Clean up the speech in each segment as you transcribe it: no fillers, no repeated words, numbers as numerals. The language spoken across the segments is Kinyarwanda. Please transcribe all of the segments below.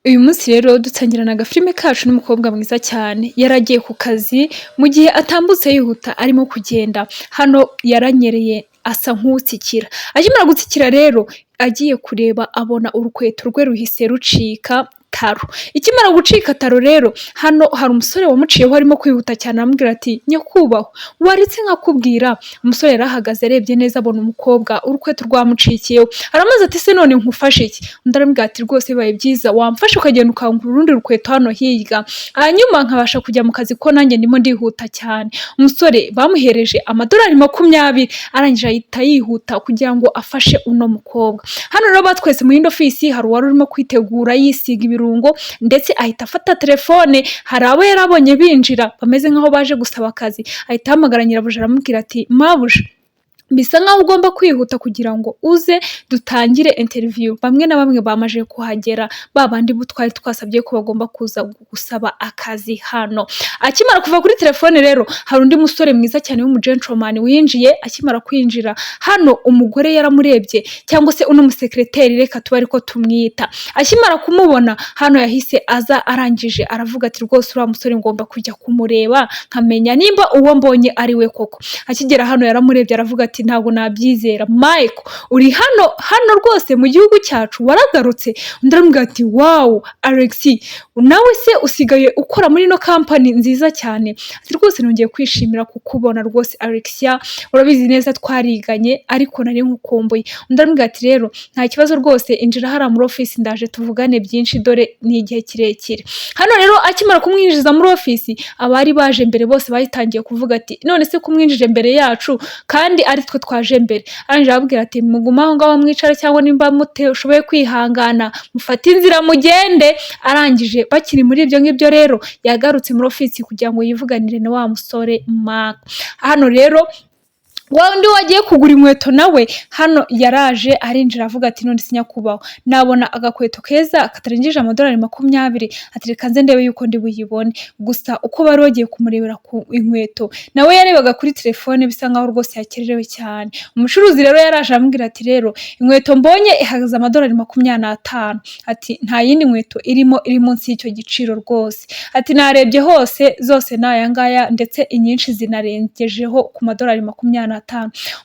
Uyu munsi rero dutangirana agafilime kacu n'umukobwa mwiza cyane yaragiye ku kazi mu gihe atambutse yihuta arimo kugenda hano yaranyereye asa nk'utsikira akimara gutsikira rero agiye kureba abona urukweto rwe ruhise rucika taro ikimara gucika taro rero hano hari umusore wamuciyeho arimo kwihuta cyane aramubwira ati nyakubahwa waretse nkakubwira umusore yarahagaze arebye neza abona umukobwa urukweto rwamucikiyeho aramaze ati se none nkufashe iki undi aramubwira ati rwose bibaye byiza wamfashe ukagenda ukangura urundi rukweto hano hirya hanyuma nkabasha kujya mu kazi ko nanjye ndimo ndihuta cyane umusore bamuhereje amadolari 20 arangije ahita yihuta kugira ngo afashe uno mukobwa hano rero batwese mu yindi ofisi hari uwari urimo kwitegura yisiga ibirungo ndetse ahita afata telefone hari abo yarabonye binjira bameze nkaho baje gusaba akazi ahita ahamagara nyirabuja aramubwira ati mabuja bisa nkaho ugomba kwihuta kugira ngo uze dutangire interview bamwe na bamwe bamaje kuhagera babandi butwari twasabye ko bagomba kuza gusaba akazi hano akimara kuva kuri telefone rero hari undi musore mwiza cyane w'umugentleman winjiye akimara kwinjira hano umugore yaramurebye cyangwa se uno musekreteri reka tuba ariko tumwita akimara kumubona hano yahise aza arangije aravuga ati rwose uriya musore ngomba kujya kumureba nkamenya nimba uwo mbonye ari we koko akigera hano yaramurebye aravuga ati ntabwo nabyizera Michael uri hano rwose mu gihugu cyacu waragarutse undi aramubwira ati wow Alexi nawe se usigaye ukora muri no company nziza cyane ati rwose nongeye kwishimira kukubona rwose Alexia urabizi neza twariganye ariko nari nkukumbuye undi aramubwira ati rero nta kibazo rwose injira hara muri office ndaje tuvugane byinshi dore ni igihe kirekire hano rero akimara kumwinjiza muri office abari baje mbere bose bayitangiye kuvuga ati none se kumwinjije mbere yacu kandi ari twe twaje mbere arangije ababwira ati muguma aho ngaho mwicara cyangwa nimba ushoboye kwihangana mufate inzira mugende arangije bakiri muri ibyo ngibyo rero yagarutse muri ofisi kugira ngo yivuganire na wa musore Mark hano rero undi wagiye kugura inkweto nawe hano yaraje arinjira avuga ati none sinyakubaho nabona agakweto keza katarengeje amadolari 20 ati reka nze ndebe yuko ndi buyibone gusa uko bari bagiye kumurebera ku inkweto nawe yarebaga kuri telefone bisa nkaho rwose yakererewe cyane umucuruzi rero yaraje amubwira ati rero inkweto mbonye ihagaze amadolari 25 ati nta yindi nkweto iri munsi y'icyo giciro rwose ati narebye hose zose nayangaya ndetse inyinshi zinarengejeho ku madolari 25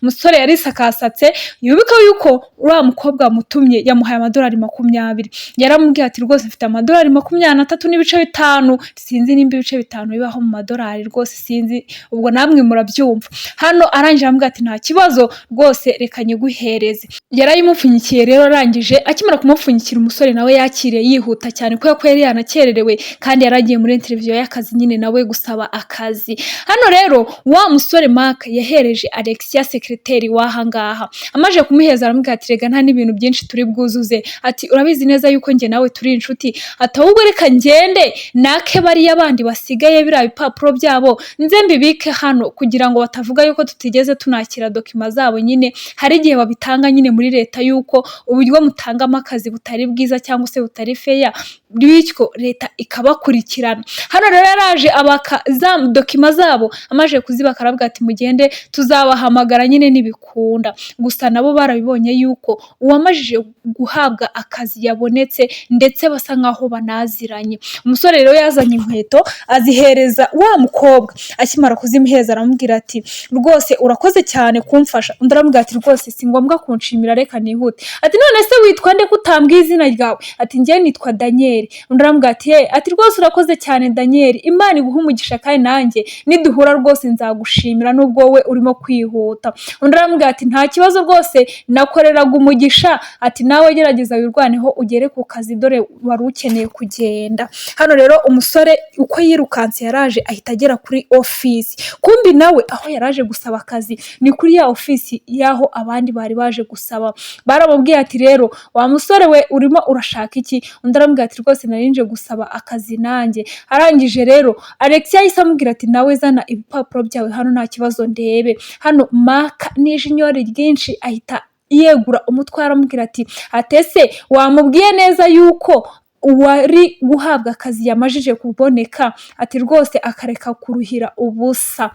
umusore yarisakasatse yubika yuko uriya mukobwa mutumye yamuhaye amadolari 20 yaramubwiye ati rwose mfite amadolari 23.5 sinzi nimba ibice 5 bibaho mu madolari rwose sinzi ubwo namwe murabyumva hano arangije amubwira ati nta kibazo rwose reka nyiguhereze yarayimupfunyikiye rero arangije akimara kumupfunyikira umusore nawe yakiriye yihuta cyane kuko yari yanakererewe kandi yaragiye muri interview y'akazi nyine nawe gusaba akazi hano rero wa musore Mark yahereje Alexia sekreteri wahangaha amaje kumuheza aramubwira ati rega nta n'ibintu byinshi turi bwuzuze ati urabizi neza yuko nge nawe turi inshuti atahubwo reka ngende nake bari yabandi basigaye bira bipapuro byabo nze mbibike hano kugira ngo batavuga yuko tutigeze tunakira dokima zabo nyine hari igihe babitanga nyine muri leta yuko uburyo mutangamo akazi butari bwiza cyangwa se butari feya bityo leta ikabakurikirana hano rero yaraje abaka za dokima zabo amaje kuzibaka aravuga ati mugende tuzabahamagara nyine nibikunda gusa nabo barabibonye yuko uwamajije guhabwa akazi yabonetse ndetse basa nkaho banaziranye umusore rero yazanye inkweto azihereza wa mukobwa akimara kuzimuheza aramubwira ati rwose urakoze cyane kumfasha undi aramubwira ati rwose si ngombwa kunshimira reka nihute ati none se witwa nde kutambwiye izina ryawe ati njye nitwa Daniel undi aramubwira ati rwose urakoze cyane Daniel Imana iguha umugisha kandi nanjye niduhura rwose nzagushimira nubwo we urimo kwihuta undi aramubwira ati nta kibazo rwose nakoreraga umugisha ati nawe gerageza wirwaneho ugere ku kazi dore wari ukeneye kugenda hano rero umusore uko yirukanse yaraje ahita agera kuri ofisi kumbi nawe aho yaraje gusaba akazi ni kuri ya ofisi yaho abandi bari baje gusaba baramubwiye ati rero wa musore we urimo urashaka iki undi aramubwira ati rwose narinje gusaba akazi nanjye arangije rero Alexia yahise amubwira ati nawe zana ibipapuro byawe hano nta kibazo ndebe hano Mark n'ijinyori ryinshi ahita yegura umutwe aramubwira ati atese wamubwiye neza yuko uwari guhabwa akazi yamajije kuboneka ati rwose akareka kuruhira ubusa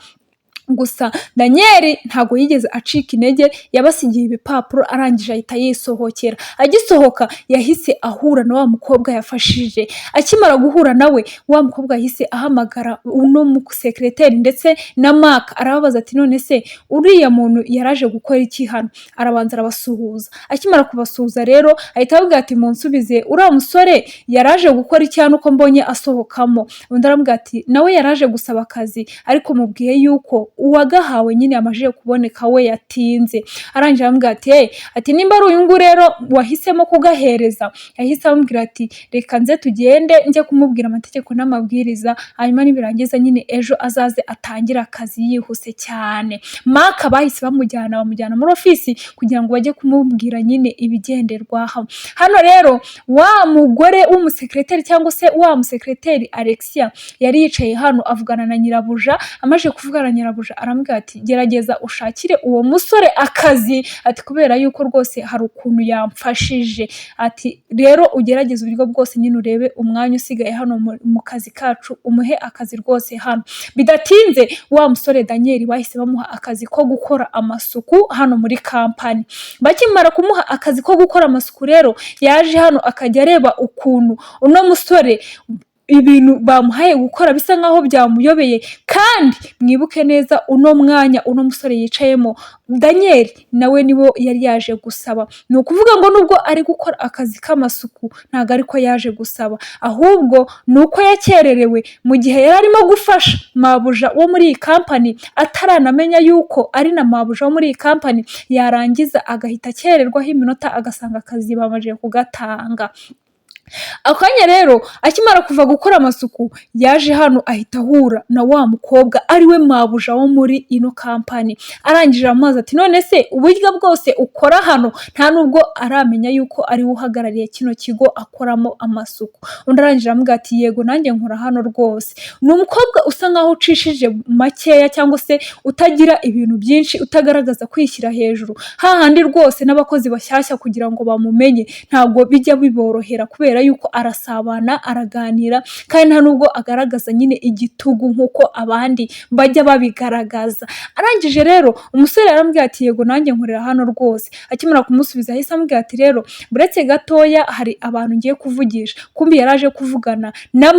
gusa Daniel ntago yigeze acika intege, yabasigiye ibipapuro arangije ahita yisohokera. Agisohoka yahise ahura na wa mukobwa yafashije. Akimara guhura nawe, wa mukobwa yahise ahamagara uno mu secrétaire ndetse na Mark, arababaza ati none se uriya muntu yaraje gukora iki hano? Arabanza arabasuhuza. Akimara kubasuhuza rero ahita avuga ati munsubize, uriya musore yaraje gukora iki hano ko mbonye asohokamo? Undi aravuga ati nawe yaraje gusaba akazi ariko mubwiye yuko uwagahawe nyine amajije kuboneka we yatinze. Arangije aramubwira ati ati nimba ari uyu nguyu rero wahisemo kugahereza. Yahise amubwira ati reka nze tugende njye kumubwira amategeko n'amabwiriza, hanyuma nibirangiza nyine ejo azaze atangira akazi yihuse cyane. Mark bahise bamujyana muri ofisi kugira ngo bajye kumubwira nyine ibigenderwaho. Hano rero wa mugore w'umusekreteri cyangwa se wa musekreteri Alexia yari yicaye hano avugana na nyirabuja. Amaje kuvugana na nyirabuja arambwira ati gerageza ushakire uwo musore akazi, ati kubera yuko rwose hari ukuntu yamfashije, ati rero ugerageze uburyo bwose nyine urebe umwanya usigaye hano mu kazi kacu umuhe akazi rwose hano. Bidatinze wa musore Daniel bahise bamuha akazi ko gukora amasuku hano muri kampani. Bakimara kumuha akazi ko gukora amasuku rero yaje hano akajya areba ukuntu uno musore ibintu bamuhaye gukora bisa nkaho byamuyobeye. Kandi mwibuke neza uno mwanya uno musore yicayemo Daniel nawe nibo yari yaje gusaba. Ni ukuvuga ngo nubwo ari gukora akazi k'amasuku ntago ariko yaje gusaba, ahubwo nuko yakererewe mu gihe yari arimo gufasha mabuja wo muri iyi kampani ataranamenya yuko ari na mabuja wo muri iyi kampani, yarangiza agahita akererwaho iminota agasanga akazi bamaze kugatanga. Akanya rero akimara kuva gukora amasuku yaje hano ahita ahura na wa mukobwa ariwe mabuja wo muri ino kampani. Arangije amazi ati none se uburyo bwose ukora hano nta nubwo aramenya yuko ari uhagarariye kino kigo akoramo amasuku. Undi arangije amubwira ati yego nanjye nkora hano rwose. Ni umukobwa usa nkaho ucishije makeya cyangwa se utagira ibintu byinshi, utagaragaza kwishyira hejuru, hahandi rwose n'abakozi bashyashya kugira ngo bamumenye ntabwo bijya biborohera kubera yuko arasabana araganira kandi nta nubwo agaragaza nyine igitugu nkuko abandi bajya babigaragaza. Arangije rero umusore arambwira ati yego nanjye nkorera hano rwose. Akimara kumusubiza ahise amubwira ati rero buretse gatoya hari abantu ngiye kuvugisha. Kumbi yaraje kuvugana na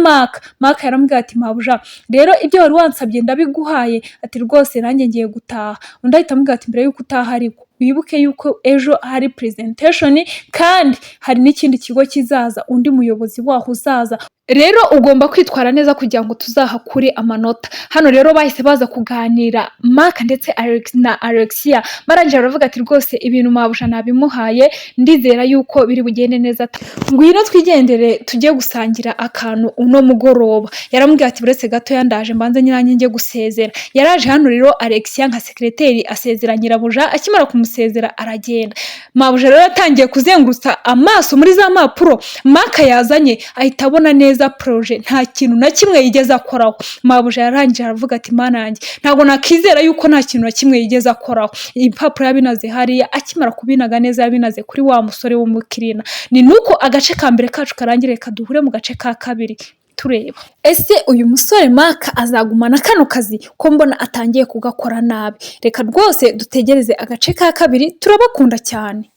Mark yarambwira ati mabuja rero ibyo wari wansabye ndabiguhaye, ati rwose nanjye ngiye gutaha. Undi ahita amubwira ati mbere yuko utaha ariko wibuke yuko ejo hari presentation kandi hari n'ikindi kigo kizaza, undi muyobozi waho uzaza, rero ugomba kwitwara neza kugira ngo tuzahakure amanota. Hano rero bahise baza kuganira Mark ndetse na Alexia, barangije baravuga ati rwose ibintu mabusha nabimuhaye ndizera yuko biri bugende neza, ngwino twigendere tujye gusangira akantu uno mugoroba. Yaramubwiye ati buretse gato yandaje mbanze nyiranjye njye gusezera. Yaraje hano rero Alexia nka secretary asezera nyirabuja, akimara kumusezera aragenda. Mabuja rero atangiye kuzengurutsa amaso muri za mapuro Mark yazanye ahita abona neza projet nta kintu na kimwe yigeze akoraho. Mabuja yarangije aravuga ati mana yanjye ntago nakizera yuko nta kintu na kimwe yigeze akoraho. Impapuro yabinaze hariya, akimara kubinaga neza yabinaze kuri wa musore w'umukirina. Ni nuko agace ka mbere kacu karangire kaduhure mu gace ka kabiri tureba ese uyu musore Mark azagumana kano kazi ko mbona atangiye kugakora nabi. Reka rwose dutegereze agace ka kabiri, turabakunda cyane.